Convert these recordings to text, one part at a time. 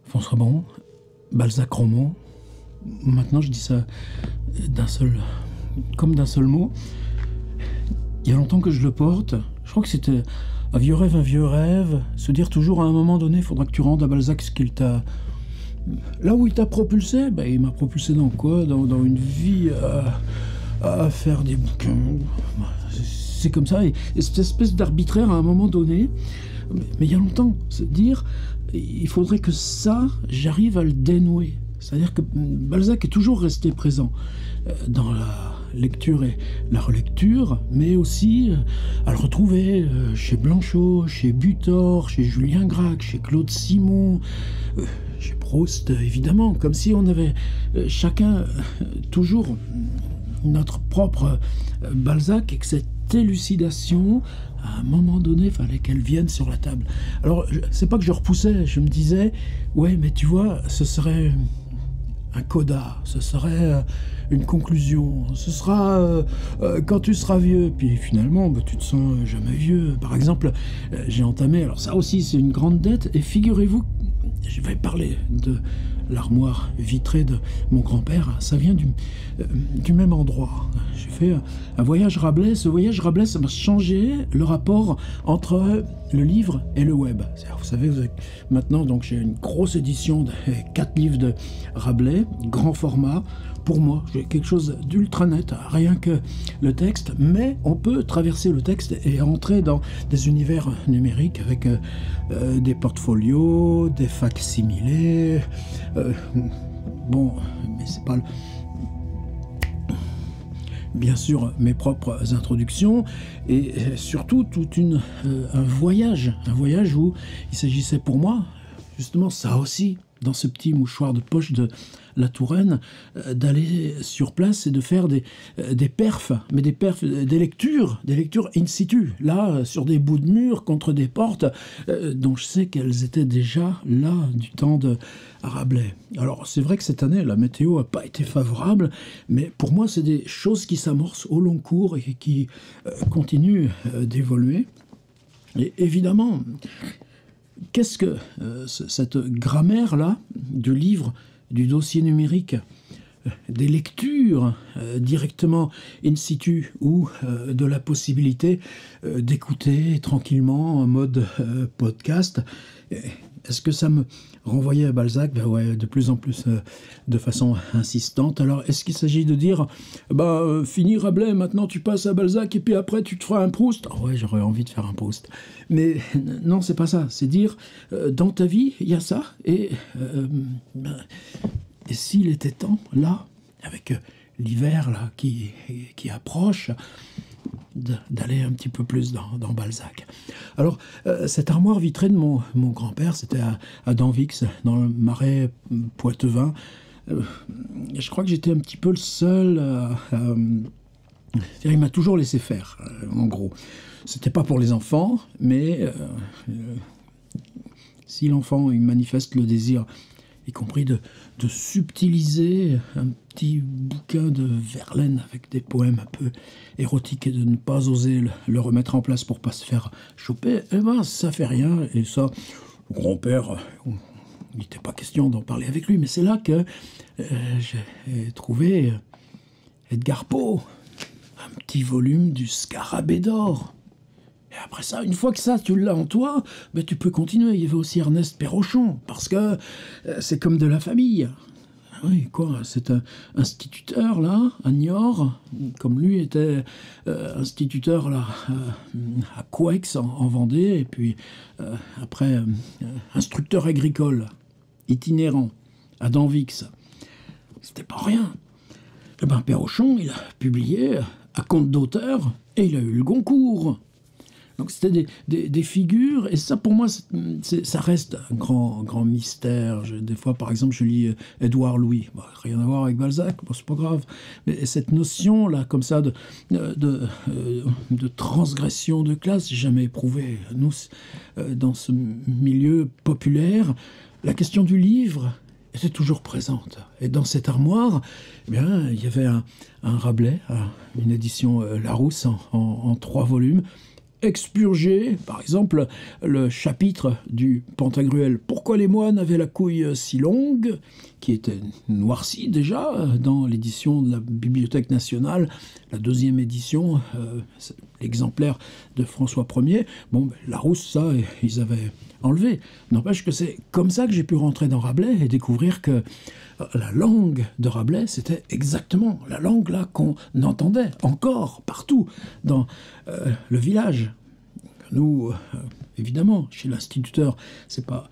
François Bon, Balzac roman. Maintenant, je dis ça comme d'un seul mot. Il y a longtemps que je le porte. Je crois que c'était un vieux rêve. Se dire toujours à un moment donné, il faudra que tu rendes à Balzac ce qu'il t'a... Là où il t'a propulsé, il m'a propulsé dans quoi? Dans une vie à faire des bouquins. C'est comme ça. Et cette espèce d'arbitraire à un moment donné. Mais il y a longtemps, se dire, il faudrait que ça, j'arrive à le dénouer. C'est-à-dire que Balzac est toujours resté présent dans la lecture et la relecture, mais aussi à le retrouver chez Blanchot, chez Butor, chez Julien Gracq, chez Claude Simon, chez Proust, évidemment, comme si on avait chacun toujours notre propre Balzac, et que cette élucidation, à un moment donné, fallait qu'elle vienne sur la table. Alors, c'est pas que je repoussais, je me disais, ouais, mais tu vois, ce serait un coda, ce serait une conclusion, ce sera quand tu seras vieux. Puis finalement, tu te sens jamais vieux. Par exemple, j'ai entamé, alors ça aussi c'est une grande dette, et figurez-vous, je vais parler de l'armoire vitrée de mon grand-père, ça vient du même endroit. J'ai fait un voyage Rabelais. Ce voyage Rabelais, ça m'a changé le rapport entre le livre et le web. Vous savez, maintenant, donc, j'ai une grosse édition de 4 livres de Rabelais, grand format. Pour moi, j'ai quelque chose d'ultra net, rien que le texte, mais on peut traverser le texte et entrer dans des univers numériques avec des portfolios, des facsimilés. Bon, mais c'est pas bien sûr mes propres introductions, et surtout un voyage où il s'agissait pour moi, justement, ça aussi, dans ce petit mouchoir de poche de la Touraine, d'aller sur place et de faire des perfs, mais des lectures in situ, là, sur des bouts de mur, contre des portes, dont je sais qu'elles étaient déjà là, du temps de Rabelais. Alors, c'est vrai que cette année, la météo n'a pas été favorable, mais pour moi, c'est des choses qui s'amorcent au long cours et qui continuent d'évoluer. Et évidemment, qu'est-ce que cette grammaire-là du livre, du dossier numérique, des lectures directement in situ, ou de la possibilité d'écouter tranquillement en mode podcast? Est-ce que ça me renvoyait à Balzac? Ouais, de plus en plus de façon insistante. Alors, est-ce qu'il s'agit de dire, fini Rabelais, maintenant tu passes à Balzac, et puis après tu te feras un Proust? Ouais, j'aurais envie de faire un Proust. Mais non, c'est pas ça. C'est dire, dans ta vie, il y a ça, et s'il était temps, là, avec l'hiver là qui approche, d'aller un petit peu plus dans Balzac. Alors, cette armoire vitrée de mon grand-père, c'était à Danvix, dans le Marais Poitevin. Je crois que j'étais un petit peu le seul il m'a toujours laissé faire, en gros. C'était pas pour les enfants, mais si l'enfant il manifeste le désir, y compris de subtiliser un petit bouquin de Verlaine avec des poèmes un peu érotiques, et de ne pas oser le remettre en place pour pas se faire choper, ça fait rien. Et ça, le grand-père, il n'était pas question d'en parler avec lui, mais c'est là que j'ai trouvé Edgar Poe, un petit volume du Scarabée d'or. Et après ça, une fois que ça, tu l'as en toi, tu peux continuer. Il y avait aussi Ernest Perrochon, parce que c'est comme de la famille. Oui, quoi, c'est un instituteur, là, à Niort, comme lui était instituteur, là, à Coueix, en Vendée, et puis après, instructeur agricole, itinérant, à Danvix. C'était pas rien. Perrochon, il a publié à compte d'auteur, et il a eu le Goncourt. Donc c'était des figures, et ça pour moi ça reste un grand mystère. Des fois par exemple je lis Édouard Louis, rien à voir avec Balzac, c'est pas grave, mais cette notion là comme ça de transgression de classe, j'ai jamais éprouvé. Nous, dans ce milieu populaire, la question du livre était toujours présente. Et dans cette armoire, il y avait un Rabelais, une édition Larousse en 3 volumes. expurgé, par exemple, le chapitre du Pantagruel « Pourquoi les moines avaient la couille si longue ?» qui était noirci déjà dans l'édition de la Bibliothèque nationale, la deuxième édition, l'exemplaire de François Ier. Bon, ben, Larousse, ça, ils avaient enlevé. N'empêche que c'est comme ça que j'ai pu rentrer dans Rabelais et découvrir que la langue de Rabelais, c'était exactement la langue là qu'on entendait encore partout dans le village. Nous, évidemment, chez l'instituteur, c'est pas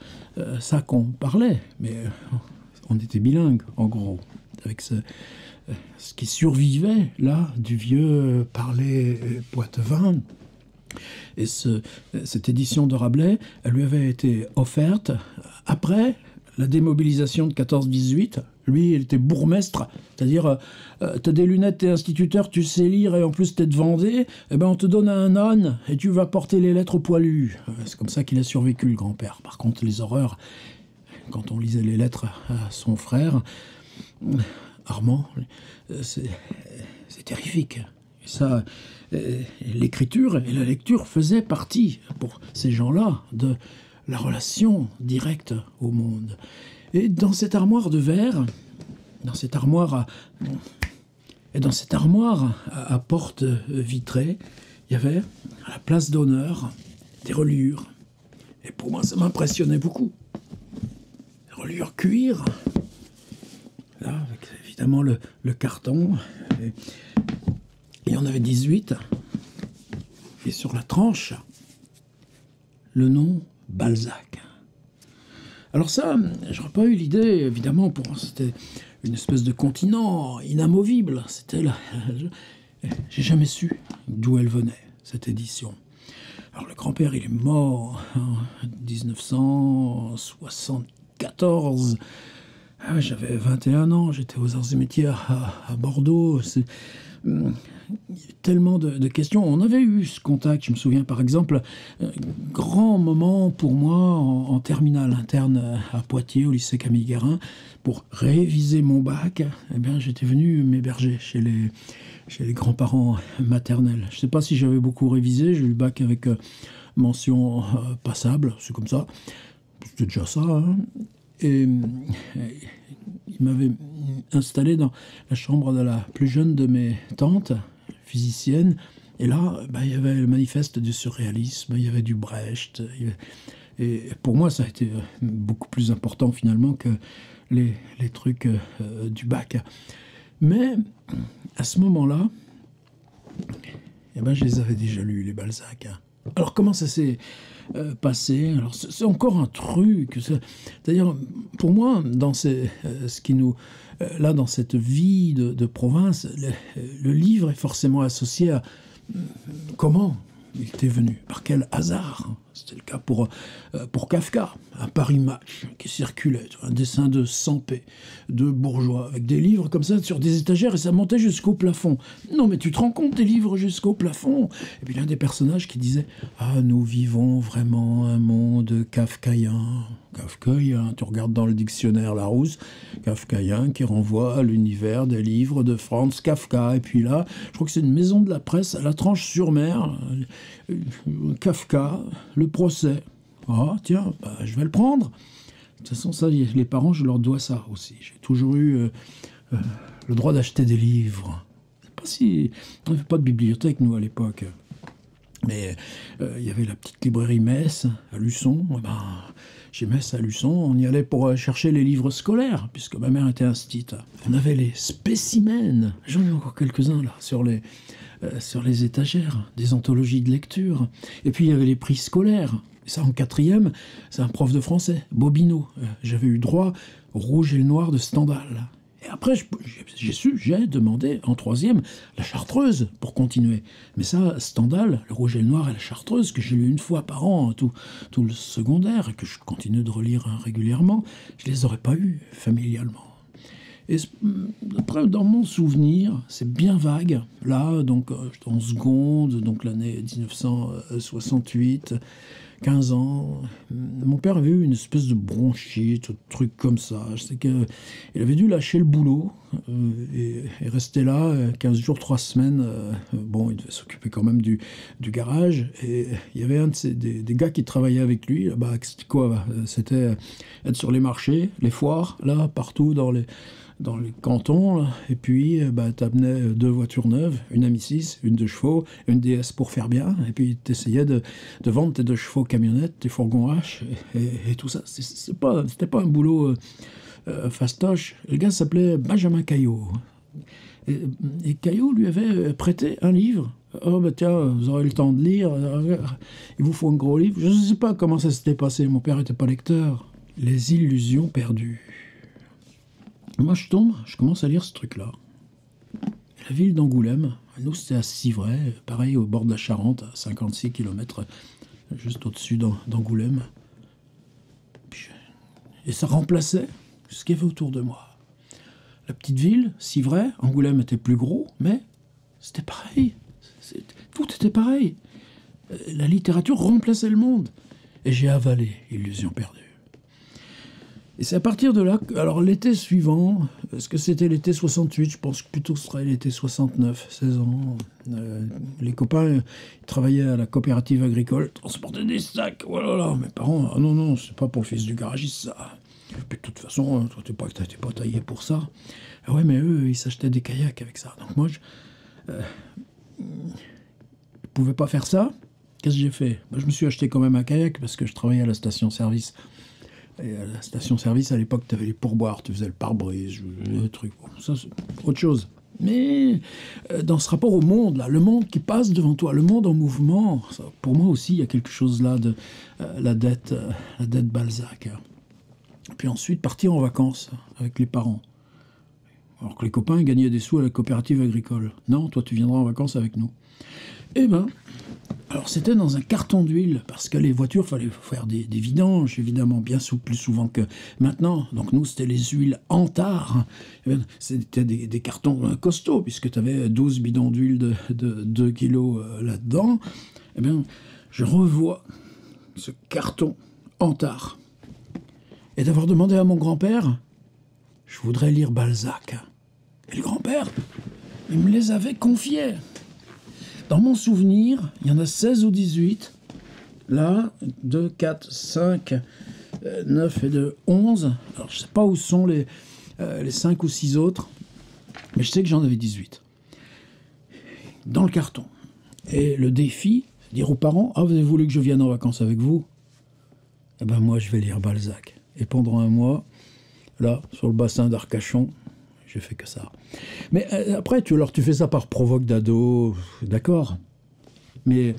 ça qu'on parlait, mais on était bilingue, en gros, avec ce qui survivait là du vieux parler poitevin. Et cette édition de Rabelais, elle lui avait été offerte après la démobilisation de 14-18. Lui, il était bourgmestre, c'est-à-dire, t'as des lunettes, t'es instituteur, tu sais lire et en plus t'es de Vendée, eh ben on te donne un âne et tu vas porter les lettres au poilu. C'est comme ça qu'il a survécu, le grand-père. Par contre, les horreurs, quand on lisait les lettres à son frère, Armand, c'est terrifique. Et ça, l'écriture et la lecture faisaient partie, pour ces gens-là, de la relation directe au monde. Et dans cette armoire de verre, dans cette armoire à porte vitrée, il y avait, à la place d'honneur, des reliures. Et pour moi, ça m'impressionnait beaucoup. Des reliures cuir, là, avec évidemment le carton. Et il y en avait 18. Et sur la tranche, le nom Balzac. Alors ça, j'aurais pas eu l'idée, évidemment, pour moi, c'était une espèce de continent inamovible. C'était là. J'ai jamais su d'où elle venait, cette édition. Alors le grand-père, il est mort en 1974. Ah, j'avais 21 ans, j'étais aux Arts et Métiers à Bordeaux. Il y avait tellement de questions. On avait eu ce contact, je me souviens par exemple, grand moment pour moi en terminale interne à Poitiers, au lycée Camille Guérin, pour réviser mon bac. Eh bien, j'étais venu m'héberger chez les grands-parents maternels. Je ne sais pas si j'avais beaucoup révisé, j'ai eu le bac avec mention passable, c'est comme ça. C'était déjà ça, hein. Et il m'avait installé dans la chambre de la plus jeune de mes tantes, physicienne, et là, il y avait le manifeste du surréalisme, il y avait du Brecht, et pour moi, ça a été beaucoup plus important finalement que les trucs du bac. Mais à ce moment-là, je les avais déjà lus, les Balzac. Alors comment ça s'est passé? Alors c'est encore un truc. C'est-à-dire, pour moi, dans ce qui nous, là, dans cette vie de province, le livre est forcément associé à comment il était venu, par quel hasard. C'était le cas pour Kafka, un Paris Match qui circulait, un dessin de Sampé, de bourgeois, avec des livres comme ça sur des étagères et ça montait jusqu'au plafond. Non mais tu te rends compte, des livres jusqu'au plafond? Et puis l'un des personnages qui disait « Ah, nous vivons vraiment un monde kafkaïen ». Kafkaïen, tu regardes dans le dictionnaire Larousse, kafkaïen qui renvoie à l'univers des livres de Franz Kafka. Et puis là, je crois que c'est une maison de la presse à la Tranche-sur-Mer, Kafka, le procès. Ah, tiens, je vais le prendre. De toute façon, ça, les parents, je leur dois ça aussi. J'ai toujours eu le droit d'acheter des livres. C'est pas si... On n'avait pas de bibliothèque, nous, à l'époque. Mais il y avait la petite librairie Metz, à Luçon. Chez Metz, à Luçon, on y allait pour chercher les livres scolaires, puisque ma mère était instite. On avait les spécimens. J'en ai encore quelques-uns, là, sur les étagères, des anthologies de lecture. Et puis, il y avait les prix scolaires. Et ça, en 4e, c'est un prof de français, Bobineau. J'avais eu droit au Rouge et le Noir de Stendhal. Et après, j'ai demandé en 3e la Chartreuse pour continuer. Mais ça, Stendhal, le Rouge et le Noir et la Chartreuse, que j'ai lu une fois par an, tout le secondaire, et que je continue de relire régulièrement, je les aurais pas eus familialement. Et après, dans mon souvenir, c'est bien vague. Là, donc, j'étais en seconde, donc l'année 1968. 15 ans. Mon père avait eu une espèce de bronchite, un truc comme ça. Je sais qu'il avait dû lâcher le boulot et rester là 15 jours, 3 semaines. Bon, il devait s'occuper quand même du garage. Et il y avait un de des gars qui travaillait avec lui. Bah, c'était quoi? C'était être sur les marchés, les foires, là, partout dans les cantons, là. Et puis bah, t'amenais 2 voitures neuves, une M6, une 2 chevaux, une DS pour faire bien, et puis t'essayais de vendre tes 2 chevaux camionnettes, tes fourgons H, et tout ça. C'était pas un boulot fastoche. Le gars s'appelait Benjamin Caillot. Et Caillot lui avait prêté un livre. Oh bah tiens, vous aurez le temps de lire, il vous faut un gros livre. Je ne sais pas comment ça s'était passé, mon père n'était pas lecteur. Les illusions perdues. Moi, je commence à lire ce truc-là. La ville d'Angoulême, nous, c'était à Civray, pareil, au bord de la Charente, à 56 km, juste au-dessus d'Angoulême. Et ça remplaçait ce qu'il y avait autour de moi. La petite ville, Civray, Angoulême était plus gros, mais c'était pareil. Tout était pareil. La littérature remplaçait le monde. Et j'ai avalé Illusion perdue. Et c'est à partir de là, alors l'été suivant, est-ce que c'était l'été 68? Je pense que plutôt ce serait l'été 69, 16 ans. Les copains ils travaillaient à la coopérative agricole, transportaient des sacs. Voilà, mes parents, ah non, c'est pas pour le fils du garagiste ça. Puis de toute façon, toi t'es pas taillé pour ça. Ah ouais, mais eux, ils s'achetaient des kayaks avec ça. Donc moi, je pouvais pas faire ça. Qu'est-ce que j'ai fait? Je me suis acheté quand même un kayak parce que je travaillais à la station-service. Et à la station-service, à l'époque, tu avais les pourboires, tu faisais le pare-brise, le truc. Bon, ça, c'est autre chose. Mais dans ce rapport au monde, là, le monde qui passe devant toi, le monde en mouvement, ça, pour moi aussi, il y a quelque chose là de la dette Balzac. Puis ensuite, partir en vacances avec les parents. Alors que les copains gagnaient des sous à la coopérative agricole. Non, toi, tu viendras en vacances avec nous. Eh ben, alors c'était dans un carton d'huile, parce que les voitures, fallait faire des vidanges, évidemment, bien plus souvent que maintenant. Donc nous, c'était les huiles Antar. C'était des cartons costauds, puisque tu avais 12 bidons d'huile de 2 kilos là-dedans. Eh bien, je revois ce carton Antar. Et d'avoir demandé à mon grand-père, je voudrais lire Balzac. Et le grand-père, il me les avait confiés. Dans mon souvenir, il y en a 16 ou 18. Là, 2, 4, 5, 9 et 2, 11. Alors, je ne sais pas où sont les 5 ou 6 autres, mais je sais que j'en avais 18. Dans le carton. Et le défi, dire aux parents, « Ah, vous avez voulu que je vienne en vacances avec vous ?» Eh ben moi, je vais lire Balzac. Et pendant un mois, là, sur le bassin d'Arcachon, j'ai fait que ça. Mais après, tu fais ça par provoque d'ado, d'accord. Mais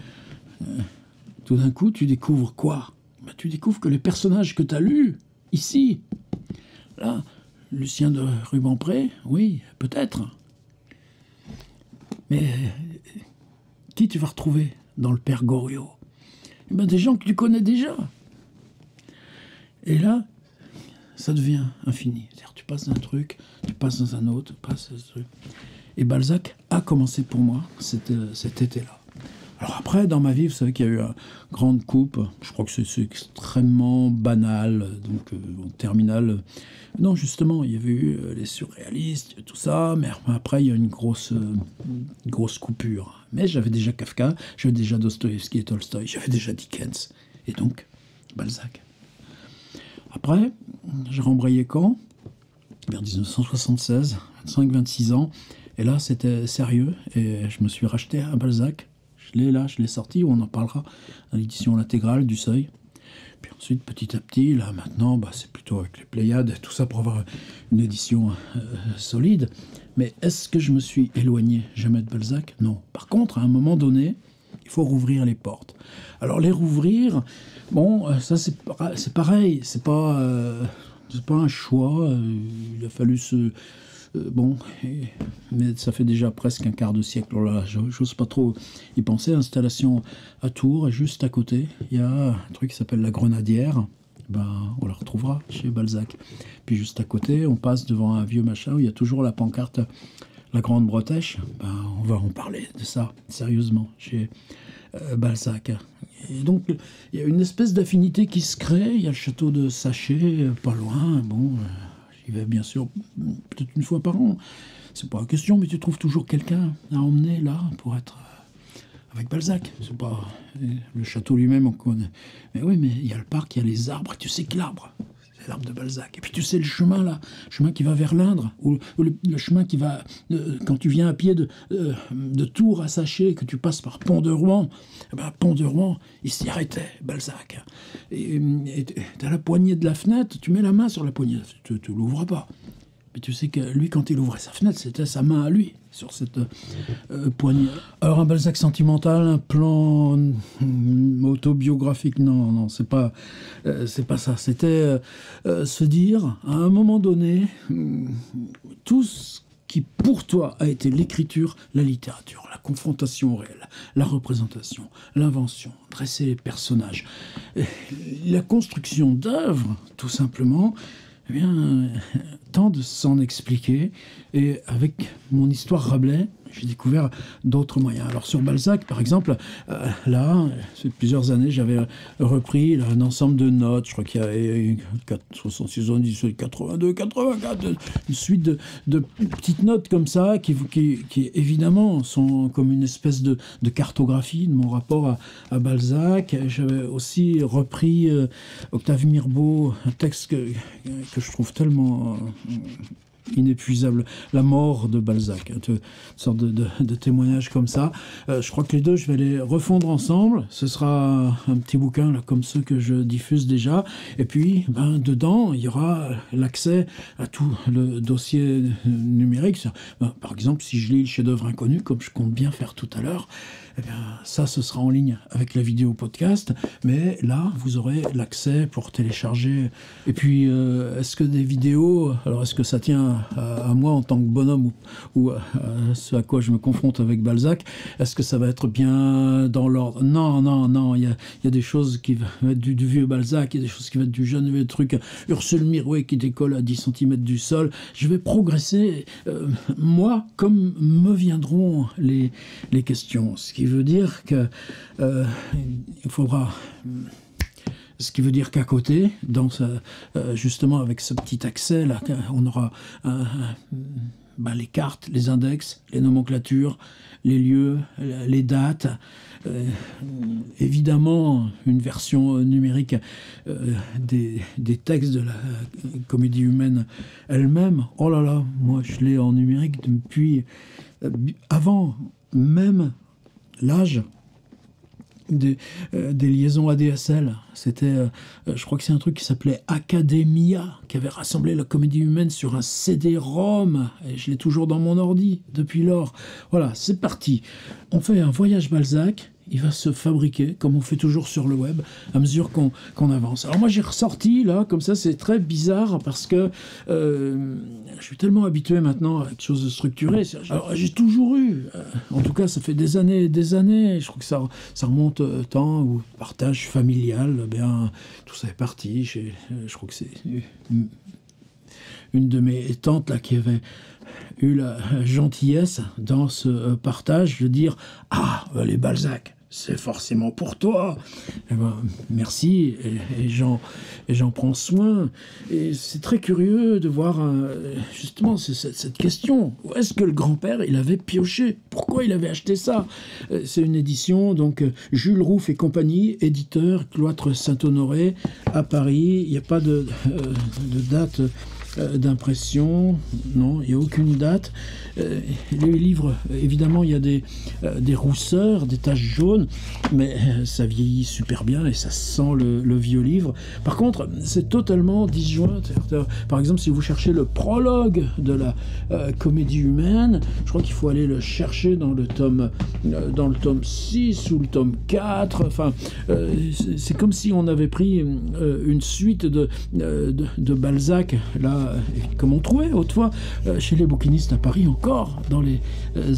tout d'un coup, tu découvres quoi? Tu découvres que les personnages que tu as lus, ici, là, Lucien de Rubempré, oui, peut-être. Mais qui tu vas retrouver dans le Père Goriot? Eh ben, des gens que tu connais déjà. Et là, ça devient infini. C'est-à-dire, tu passes d'un truc, tu passes dans un autre, tu passes dans un truc. Et Balzac a commencé pour moi cet été-là. Alors après, dans ma vie, vous savez qu'il y a eu une grande coupe. Je crois que c'est extrêmement banal. Donc, en terminale, non, justement, il y avait eu les surréalistes, tout ça. Mais après, il y a une grosse coupure. Mais j'avais déjà Kafka, j'avais déjà Dostoïevski et Tolstoï, j'avais déjà Dickens. Et donc, Balzac. Après, j'ai rembrayé quand? Vers 1976, 25-26 ans. Et là, c'était sérieux. Et je me suis racheté un Balzac. Je l'ai sorti, on en parlera dans l'édition intégrale du Seuil. Puis ensuite, petit à petit, là, maintenant, c'est plutôt avec les Pléiades et tout ça pour avoir une édition solide. Mais est-ce que je me suis éloigné jamais de Balzac? Non. Par contre, à un moment donné, il faut rouvrir les portes. Alors, les rouvrir, bon, ça, c'est pareil. C'est pas un choix. Il a fallu mais ça fait déjà presque un quart de siècle. Là, j'ose pas trop y penser. Installation à Tours, et juste à côté, il y a un truc qui s'appelle la Grenadière. On la retrouvera chez Balzac. Puis juste à côté, on passe devant un vieux machin où il y a toujours la pancarte La Grande Bretèche. On va en parler de ça, sérieusement, chez Balzac. Et donc, il y a une espèce d'affinité qui se crée. Il y a le château de Saché, pas loin. Bon, j'y vais bien sûr peut-être une fois par an. C'est pas la question, mais tu trouves toujours quelqu'un à emmener là pour être avec Balzac. C'est pas le château lui-même, on connaît. Mais oui, mais il y a le parc, il y a les arbres. Tu sais que l'arbre, c'est l'arbre de Balzac. Et puis tu sais le chemin là, le chemin qui va vers l'Indre, ou le chemin qui va quand tu viens à pied de Tours à Saché, que tu passes par Pont de Rouen. Eh ben, Pont de Rouen, il s'y arrêtait, Balzac. Et t'as la poignée de la fenêtre, tu mets la main sur la poignée, tu l'ouvres pas. Mais tu sais que lui, quand il ouvrait sa fenêtre, c'était sa main à lui, sur cette poignée. Alors, un Balzac sentimental, un plan autobiographique, non, c'est pas ça. C'était se dire, à un moment donné, tout ce qui, pour toi, a été l'écriture, la littérature, la confrontation au réel, la représentation, l'invention, dresser les personnages, la construction d'œuvres, tout simplement, eh bien, tant de s'en expliquer. Et avec mon histoire Rabelais, j'ai découvert d'autres moyens. Alors sur Balzac, par exemple, là, c'est plusieurs années, j'avais repris un ensemble de notes. Je crois qu'il y a 66, 70, 82, 84, une suite de petites notes comme ça, qui évidemment sont comme une espèce de cartographie de mon rapport à Balzac. J'avais aussi repris Octave Mirbeau, un texte que je trouve tellement inépuisable, La mort de Balzac, une sorte de témoignage comme ça. Je crois que les deux, je vais les refondre ensemble. Ce sera un petit bouquin là, comme ceux que je diffuse déjà. Et puis, dedans, il y aura l'accès à tout le dossier numérique. Par exemple, si je lis le chef-d'œuvre inconnu, comme je compte bien faire tout à l'heure, eh bien, ça, ce sera en ligne avec la vidéo podcast. Mais là, vous aurez l'accès pour télécharger. Et puis, est-ce que des vidéos, alors est-ce que ça tient à moi en tant que bonhomme ou à ce à quoi je me confronte avec Balzac, est-ce que ça va être bien dans l'ordre? Non, il y a des choses qui vont être du vieux Balzac, il y a des choses qui vont être du jeune vieux truc, Ursule Mirouet qui décolle à 10 cm du sol. Je vais progresser, moi, comme me viendront les questions. Ce qui veut dire que il faudra... Ce qui veut dire qu'à côté, justement avec ce petit accès là, on aura les cartes, les index, les nomenclatures, les lieux, les dates, évidemment une version numérique des textes de la comédie humaine elle-même. Oh là là, moi je l'ai en numérique depuis avant même l'âge des liaisons ADSL. C'était, je crois que c'est un truc qui s'appelait Academia, qui avait rassemblé la comédie humaine sur un CD-ROM, et je l'ai toujours dans mon ordi depuis lors. Voilà, c'est parti. On fait un voyage Balzac. Il va se fabriquer, comme on fait toujours sur le web, à mesure qu'on avance. Alors moi, j'ai ressorti, là, comme ça, c'est très bizarre, parce que je suis tellement habitué maintenant à quelque chose de structuré. Alors, j'ai toujours eu, en tout cas, ça fait des années, je crois que ça remonte au temps où partage familial, bien, tout ça est parti. Je crois que c'est une de mes tantes, là, qui avait eu la gentillesse, dans ce partage, de dire « Ah, les Balzac !» c'est forcément pour toi. Eh ben, merci, et j'en prends soin. Et c'est très curieux de voir justement cette question. Où est-ce que le grand-père, il avait pioché? Pourquoi il avait acheté ça? C'est une édition, donc Jules Rouff et compagnie, éditeur, Cloître Saint-Honoré, à Paris. Il n'y a pas de date d'impression, non, il n'y a aucune date. Les livres, évidemment, il y a des rousseurs, des taches jaunes, mais ça vieillit super bien et ça sent le vieux livre. Par contre, c'est totalement disjoint. Par exemple, si vous cherchez le prologue de la comédie humaine, je crois qu'il faut aller le chercher dans le tome 6 ou le tome 4. Enfin, c'est comme si on avait pris une suite de Balzac, là, comme on trouvait autrefois chez les bouquinistes à Paris encore, dans les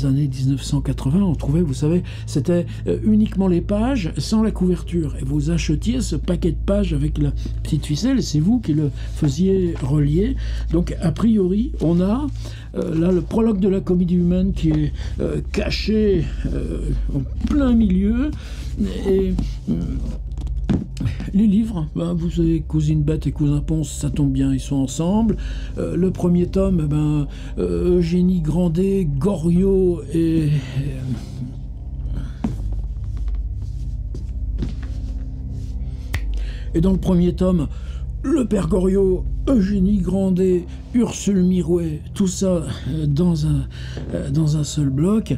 années 1980, on trouvait, vous savez, c'était uniquement les pages sans la couverture. Et vous achetiez ce paquet de pages avec la petite ficelle, et c'est vous qui le faisiez relier. Donc, a priori, on a là le prologue de la comédie humaine qui est caché en plein milieu. Et les livres, vous savez, Cousine Bette et Cousin Ponce, ça tombe bien, ils sont ensemble. Le premier tome, Eugénie Grandet, Goriot et dans le premier tome, le père Goriot, Eugénie Grandet, Ursule Mirouet, tout ça dans un seul bloc.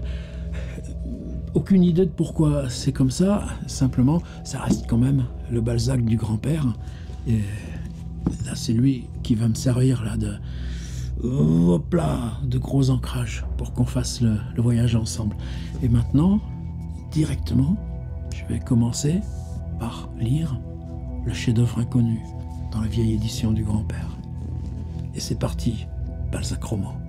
Aucune idée de pourquoi c'est comme ça, simplement, ça reste quand même le Balzac du grand-père. Et là, c'est lui qui va me servir là de gros ancrages pour qu'on fasse le voyage ensemble. Et maintenant, directement, je vais commencer par lire le chef-d'œuvre inconnu dans la vieille édition du grand-père. Et c'est parti, Balzac roman.